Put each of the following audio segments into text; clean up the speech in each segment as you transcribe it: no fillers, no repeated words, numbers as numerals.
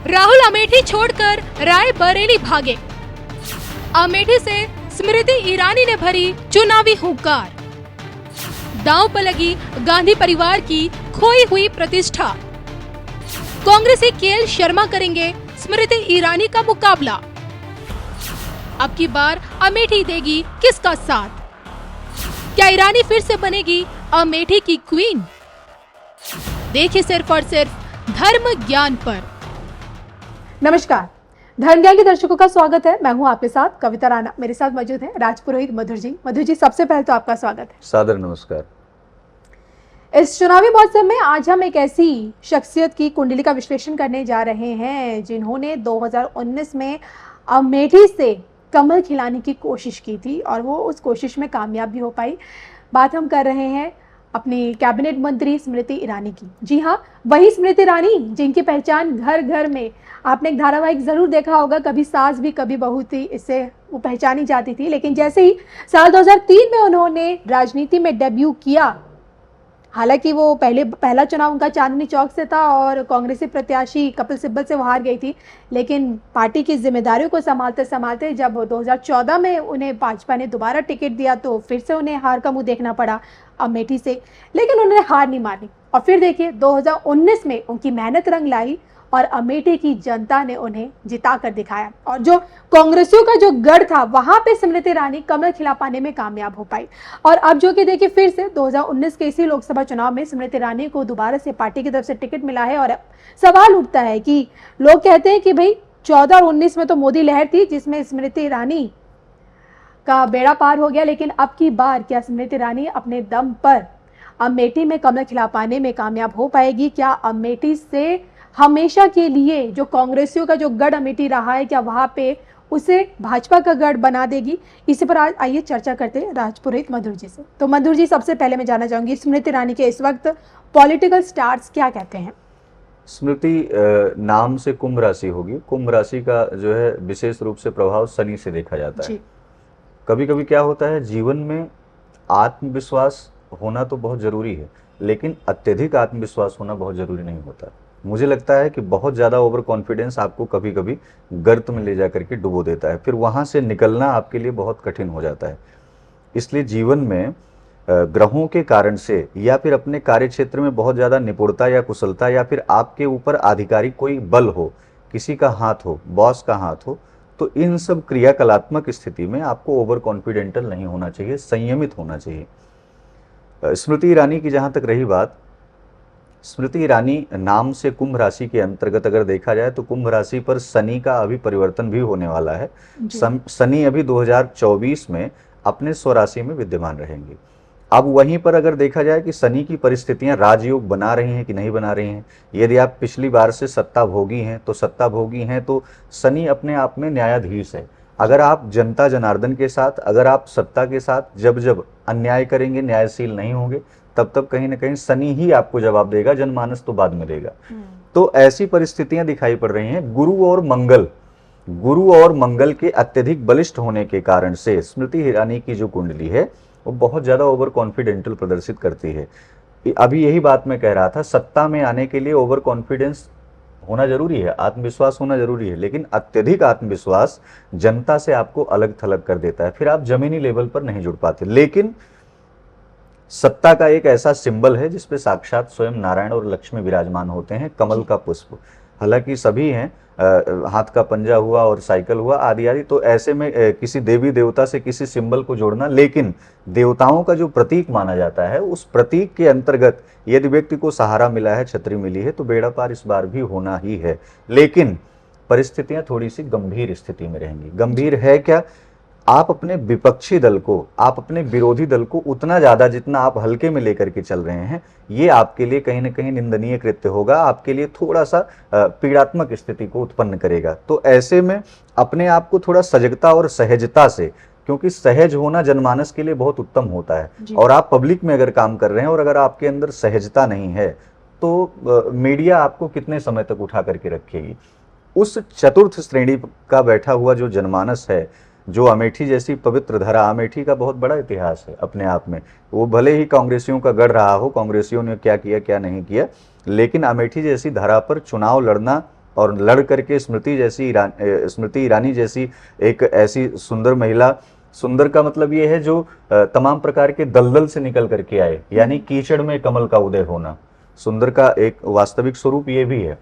राहुल अमेठी छोड़कर रायबरेली भागे। अमेठी से स्मृति ईरानी ने भरी चुनावी हुंकार। दांव पर लगी गांधी परिवार की खोई हुई प्रतिष्ठा। कांग्रेसी केएल शर्मा करेंगे स्मृति ईरानी का मुकाबला। अब की बार अमेठी देगी किसका साथ? क्या ईरानी फिर से बनेगी अमेठी की क्वीन? देखिए सिर्फ और सिर्फ धर्म ज्ञान पर। नमस्कार, धर्म ज्ञान के दर्शकों का स्वागत है। मैं हूं आपके साथ कविता राणा। मेरे साथ मौजूद है राजपुरोहित मधुर जी। मधुर जी, सबसे पहले तो आपका स्वागत है। सादर नमस्कार। इस चुनावी मौसम में आज हम एक ऐसी शख्सियत की कुंडली का विश्लेषण करने जा रहे हैं जिन्होंने 2019 में अमेठी से कमल खिलाने की कोशिश की थी और वो उस कोशिश में कामयाब भी हो पाई। बात हम कर रहे हैं अपनी कैबिनेट मंत्री स्मृति ईरानी की। जी हाँ, वही स्मृति ईरानी जिनकी पहचान घर घर में, आपने एक धारावाहिक जरूर देखा होगा, कभी सास भी कभी बहू थी, इससे वो पहचानी जाती थी। लेकिन जैसे ही साल 2003 में उन्होंने राजनीति में डेब्यू किया, हालांकि वो पहला चुनाव उनका चांदनी चौक से था और कांग्रेसी प्रत्याशी कपिल सिब्बल से वो हार गई थी। लेकिन पार्टी की जिम्मेदारियों को संभालते संभालते जब 2014 में उन्हें भाजपा ने दोबारा टिकट दिया तो फिर से उन्हें हार का मुंह देखना पड़ा अमेठी से। लेकिन उन्होंने हार नहीं मानी और फिर देखिए 2019 में उनकी मेहनत रंग लाई और अमेठी की जनता ने उन्हें जिता कर दिखाया और जो कांग्रेसियों का जो गढ़ था वहां पे स्मृति ईरानी कमल खिला पाने में कामयाब हो पाई। और अब जो कि देखिए फिर से 2019 के इसी लोकसभा चुनाव में स्मृति ईरानी को दोबारा से पार्टी की तरफ से टिकट मिला है। और सवाल उठता है कि लोग कहते हैं कि भाई 14 और 19 में तो मोदी लहर थी जिसमें स्मृति ईरानी का बेड़ा पार हो गया, लेकिन अब की बार क्या स्मृति ईरानी अपने दम पर अमेठी में कमल खिला पाने में कामयाब हो पाएगी? क्या अमेठी से हमेशा के लिए जो कांग्रेसियों का जो गढ़ अमेठी रहा है, क्या वहां पे उसे भाजपा का गढ़ बना देगी? इसी पर आज आइए चर्चा करते हैं राजपुरोहित मधुर जी से। तो मधुर जी, सबसे पहले मैं जानना चाहूंगी स्मृति ईरानी के इस वक्त पॉलिटिकल स्टार्स क्या कहते हैं? स्मृति नाम से कुंभ राशि होगी। कुंभ राशि का जो है विशेष रूप से प्रभाव शनि से देखा जाता है। कभी कभी क्या होता है, जीवन में आत्मविश्वास होना तो बहुत जरूरी है, लेकिन अत्यधिक आत्मविश्वास होना बहुत जरूरी नहीं होता। मुझे लगता है कि बहुत ज़्यादा ओवर कॉन्फिडेंस आपको कभी कभी गर्त में ले जा करके डुबो देता है, फिर वहाँ से निकलना आपके लिए बहुत कठिन हो जाता है। इसलिए जीवन में ग्रहों के कारण से या फिर अपने कार्य क्षेत्र में बहुत ज़्यादा निपुणता या कुशलता या फिर आपके ऊपर आधिकारिक कोई बल हो, किसी का हाथ हो, बॉस का हाथ हो, तो इन सब क्रियाकलात्मक स्थिति में आपको ओवर कॉन्फिडेंटल नहीं होना चाहिए, संयमित होना चाहिए। स्मृति ईरानी की जहाँ तक रही बात, स्मृति ईरानी नाम से कुंभ राशि के अंतर्गत अगर देखा जाए तो कुंभ राशि पर शनि का अभी परिवर्तन भी होने वाला है। शनि अभी 2024 में अपने स्वराशि में विद्यमान रहेंगे। अब वहीं पर अगर देखा जाए कि शनि की परिस्थितियां राजयोग बना रही हैं कि नहीं बना रही हैं, यदि आप पिछली बार से सत्ता भोगी हैं तो शनि अपने आप में न्यायाधीश है। अगर आप जनता जनार्दन के साथ, अगर आप सत्ता के साथ जब जब अन्याय करेंगे, न्यायशील नहीं होंगे, तब तब कहीं ना कहीं शनि ही आपको जवाब देगा, जनमानस तो बाद में देगा। तो ऐसी परिस्थितियां दिखाई पड़ रही हैं। गुरु और मंगल के अत्यधिक बलिष्ठ होने के कारण से स्मृति ईरानी की जो कुंडली है वो बहुत ज्यादा ओवर कॉन्फिडेंटल प्रदर्शित करती है। अभी यही बात मैं कह रहा था, सत्ता में आने के लिए ओवर कॉन्फिडेंस होना जरूरी है, आत्मविश्वास होना जरूरी है, लेकिन अत्यधिक आत्मविश्वास जनता से आपको अलग थलग कर देता है, फिर आप जमीनी लेवल पर नहीं जुड़ पाते। लेकिन सत्ता का एक ऐसा सिंबल है जिसपे साक्षात स्वयं नारायण और लक्ष्मी विराजमान होते हैं, कमल का पुष्प। हालांकि सभी हैं, हाथ का पंजा हुआ और साइकिल हुआ आदि आदि, तो ऐसे में किसी देवी देवता से किसी सिंबल को जोड़ना, लेकिन देवताओं का जो प्रतीक माना जाता है उस प्रतीक के अंतर्गत यदि व्यक्ति को सहारा मिला है, छतरी मिली है, तो बेड़ा पार इस बार भी होना ही है। लेकिन परिस्थितियां थोड़ी सी गंभीर स्थिति में रहेंगी। गंभीर है क्या? आप अपने विपक्षी दल को, आप अपने विरोधी दल को उतना ज्यादा जितना आप हल्के में लेकर के चल रहे हैं, ये आपके लिए कहीं ना कहीं निंदनीय कृत्य होगा, आपके लिए थोड़ा सा पीड़ात्मक स्थिति को उत्पन्न करेगा। तो ऐसे में अपने आप को थोड़ा सजगता और सहजता से, क्योंकि सहज होना जनमानस के लिए बहुत उत्तम होता है, और आप पब्लिक में अगर काम कर रहे हैं और अगर आपके अंदर सहजता नहीं है तो मीडिया आपको कितने समय तक उठा करके रखेगी। उस चतुर्थ श्रेणी का बैठा हुआ जो जनमानस है, जो अमेठी जैसी पवित्र धरा, अमेठी का बहुत बड़ा इतिहास है अपने आप में। वो भले ही कांग्रेसियों का गढ़ रहा हो, कांग्रेसियों ने क्या किया क्या नहीं किया, लेकिन अमेठी जैसी धरा पर चुनाव लड़ना और लड़ करके स्मृति ईरानी जैसी एक ऐसी सुंदर महिला, सुंदर का मतलब ये है जो तमाम प्रकार के दलदल से निकल करके आए, यानी कीचड़ में कमल का उदय होना, सुंदर का एक वास्तविक स्वरूप ये भी है।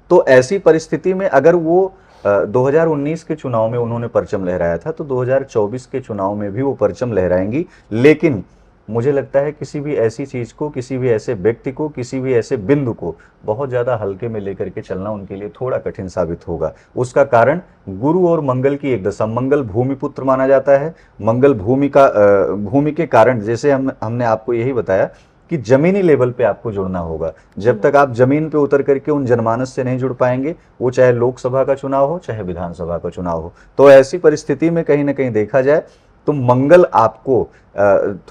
तो ऐसी परिस्थिति में अगर वो 2019 के चुनाव में उन्होंने परचम लहराया था, तो 2024 के चुनाव में भी वो परचम लहराएंगी। लेकिन मुझे लगता है किसी भी ऐसी चीज को, किसी भी ऐसे व्यक्ति को, किसी भी ऐसे बिंदु को बहुत ज्यादा हल्के में लेकर के चलना उनके लिए थोड़ा कठिन साबित होगा। उसका कारण गुरु और मंगल की एक दशा, मंगल भूमि पुत्र माना जाता है। मंगल भूमि के कारण, जैसे हमने आपको यही बताया कि जमीनी लेवल पे आपको जुड़ना होगा। जब तक आप जमीन पे उतर करके उन जनमानस से नहीं जुड़ पाएंगे, वो चाहे लोकसभा का चुनाव हो, चाहे विधानसभा का चुनाव हो, तो ऐसी परिस्थिति में कहीं ना कहीं देखा जाए तो मंगल आपको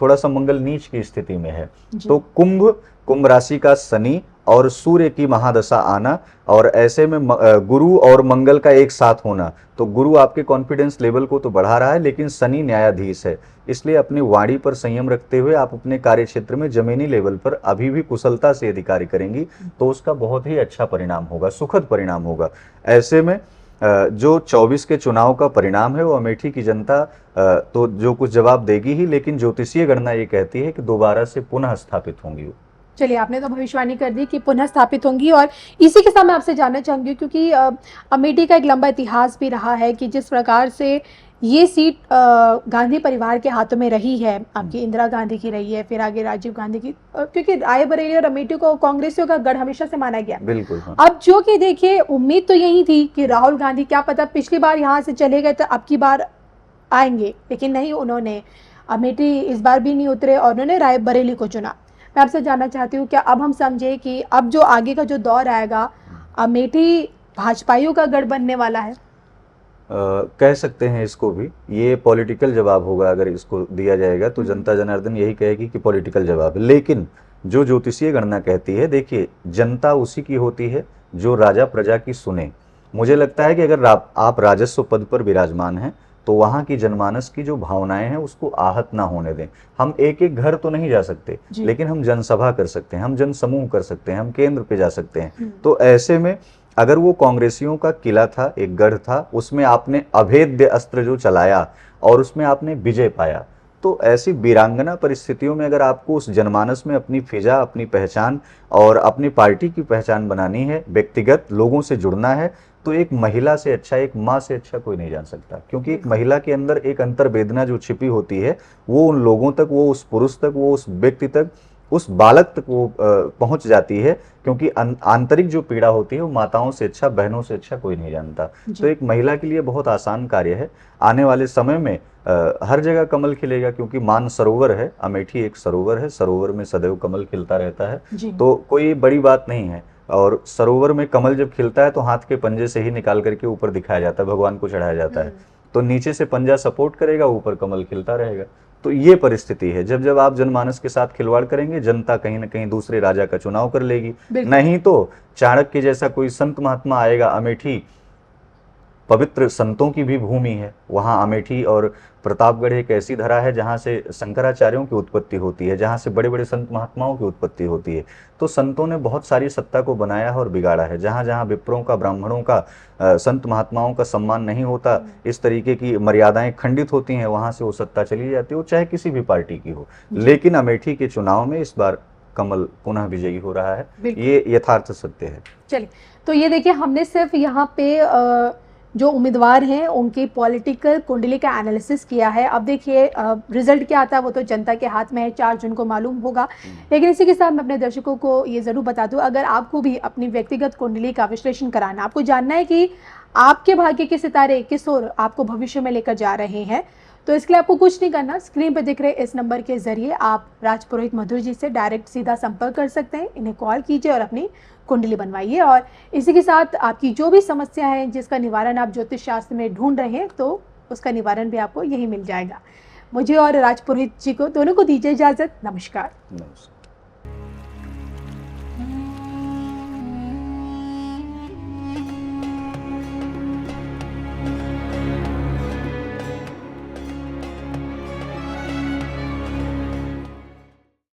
थोड़ा सा मंगल नीच की स्थिति में है। तो कुंभ राशि का शनि और सूर्य की महादशा आना, और ऐसे में गुरु और मंगल का एक साथ होना, तो गुरु आपके कॉन्फिडेंस लेवल को तो बढ़ा रहा है, लेकिन शनि न्यायाधीश है। इसलिए अपनी वाणी पर संयम रखते हुए आप अपने कार्य क्षेत्र में जमीनी लेवल पर अभी भी कुशलता से यदि कार्य करेंगी तो उसका बहुत ही अच्छा परिणाम होगा, सुखद परिणाम होगा। ऐसे में जो 24 के चुनाव का परिणाम है वो अमेठी की जनता तो जो कुछ जवाब देगी ही, लेकिन ज्योतिषीय गणना ये कहती है कि दोबारा से पुनः स्थापित होंगी वो। चलिए, आपने तो भविष्यवाणी कर दी कि पुनः स्थापित होंगी, और इसी के साथ मैं आपसे जानना चाहूंगी, क्योंकि अमेठी का एक लंबा इतिहास भी रहा है कि जिस प्रकार से ये सीट गांधी परिवार के हाथों में रही है, आपकी इंदिरा गांधी की रही है, फिर आगे राजीव गांधी की, क्योंकि रायबरेली और अमेठी को कांग्रेसियों का गढ़ हमेशा से माना गया। बिल्कुल हाँ। अब जो कि देखिए, उम्मीद तो यही थी कि राहुल गांधी, क्या पता पिछली बार यहाँ से चले गए तो अब की बार आएंगे, लेकिन नहीं, उन्होंने अमेठी इस बार भी नहीं उतरे और उन्होंने रायबरेली को चुना। मैं आपसे जानना चाहती हूँ, क्या अब हम समझे कि अब जो आगे का जो दौर आएगा, अमेठी भाजपाइयों का गढ़ बनने वाला है? कह सकते हैं इसको भी, ये पॉलिटिकल जवाब होगा। अगर इसको दिया जाएगा तो जनता जनार्दन यही कहेगी कि पॉलिटिकल जवाब है। लेकिन जो ज्योतिषीय गणना कहती है, देखिए जनता उसी की होती है जो राजा प्रजा की सुने। मुझे लगता है कि अगर आप राजस्व पद पर विराजमान हैं तो वहां की जनमानस की जो भावनाएं हैं उसको आहत ना होने दें। हम एक एक घर तो नहीं जा सकते, लेकिन हम जनसभा कर सकते हैं, हम जनसमूह कर सकते हैं, हम केंद्र पे जा सकते हैं। तो ऐसे में अगर वो कांग्रेसियों का किला था, एक गढ़ था, उसमें आपने अभेद्य अस्त्र जो चलाया और उसमें आपने विजय पाया, तो ऐसी वीरांगना परिस्थितियों में अगर आपको उस जनमानस में अपनी फिजा, अपनी पहचान और अपनी पार्टी की पहचान बनानी है, व्यक्तिगत लोगों से जुड़ना है, तो एक महिला से अच्छा, एक माँ से अच्छा कोई नहीं जान सकता। क्योंकि एक महिला के अंदर एक अंतर्वेदना जो छिपी होती है, वो उन लोगों तक, वो उस पुरुष तक, वो उस व्यक्ति तक, उस बालक तक वो पहुंच जाती है। क्योंकि आंतरिक जो पीड़ा होती है वो माताओं से अच्छा, बहनों से अच्छा कोई नहीं जानता। तो एक महिला के लिए बहुत आसान कार्य है। आने वाले समय में हर जगह कमल खिलेगा, क्योंकि मान सरोवर है, अमेठी एक सरोवर है, सरोवर में सदैव कमल खिलता रहता है, तो कोई बड़ी बात नहीं है। और सरोवर में कमल जब खिलता है तो हाथ के पंजे से ही निकाल करके ऊपर दिखाया जाता है, भगवान को चढ़ाया जाता है। तो नीचे से पंजा सपोर्ट करेगा, ऊपर कमल खिलता रहेगा। तो ये परिस्थिति है। जब जब आप जनमानस के साथ खिलवाड़ करेंगे, जनता कहीं ना कहीं दूसरे राजा का चुनाव कर लेगी। नहीं तो चाणक्य जैसा कोई संत महात्मा आएगा। अमेठी पवित्र संतों की भी भूमि है। वहाँ अमेठी और प्रतापगढ़ एक ऐसी धरा है जहाँ से शंकराचार्यों की उत्पत्ति होती है, जहाँ से बड़े बड़े संत महात्माओं की उत्पत्ति होती है। तो संतों ने बहुत सारी सत्ता को बनाया है और बिगाड़ा है। जहाँ जहाँ विप्रों का, ब्राह्मणों का, संत महात्माओं का सम्मान नहीं होता, इस तरीके की मर्यादाएं खंडित होती हैं, वहाँ से वो सत्ता चली जाती है, वो चाहे किसी भी पार्टी की हो। लेकिन अमेठी के चुनाव में इस बार कमल पुनः विजयी हो रहा है, ये यथार्थ सत्य है। चलिए, तो ये देखिए, हमने सिर्फ यहाँ पे जो उम्मीदवार हैं उनकी पॉलिटिकल कुंडली का एनालिसिस किया है। अब देखिए रिजल्ट क्या आता है वो तो जनता के हाथ में है, 4 जून को मालूम होगा। लेकिन इसी के साथ मैं अपने दर्शकों को ये ज़रूर बता दूं, अगर आपको भी अपनी व्यक्तिगत कुंडली का विश्लेषण कराना, आपको जानना है कि आपके भाग्य के सितारे किस ओर आपको भविष्य में लेकर जा रहे हैं, तो इसके लिए आपको कुछ नहीं करना, स्क्रीन पर दिख रहे इस नंबर के जरिए आप राजपुरोहित मधुर जी से डायरेक्ट सीधा संपर्क कर सकते हैं। इन्हें कॉल कीजिए और अपनी कुंडली बनवाइए। और इसी के साथ आपकी जो भी समस्या है, जिसका निवारण आप ज्योतिष शास्त्र में ढूंढ रहे हैं, तो उसका निवारण भी आपको यही मिल जाएगा। मुझे और राजपुरोहित जी को दोनों को दीजिए इजाजत। नमस्कार।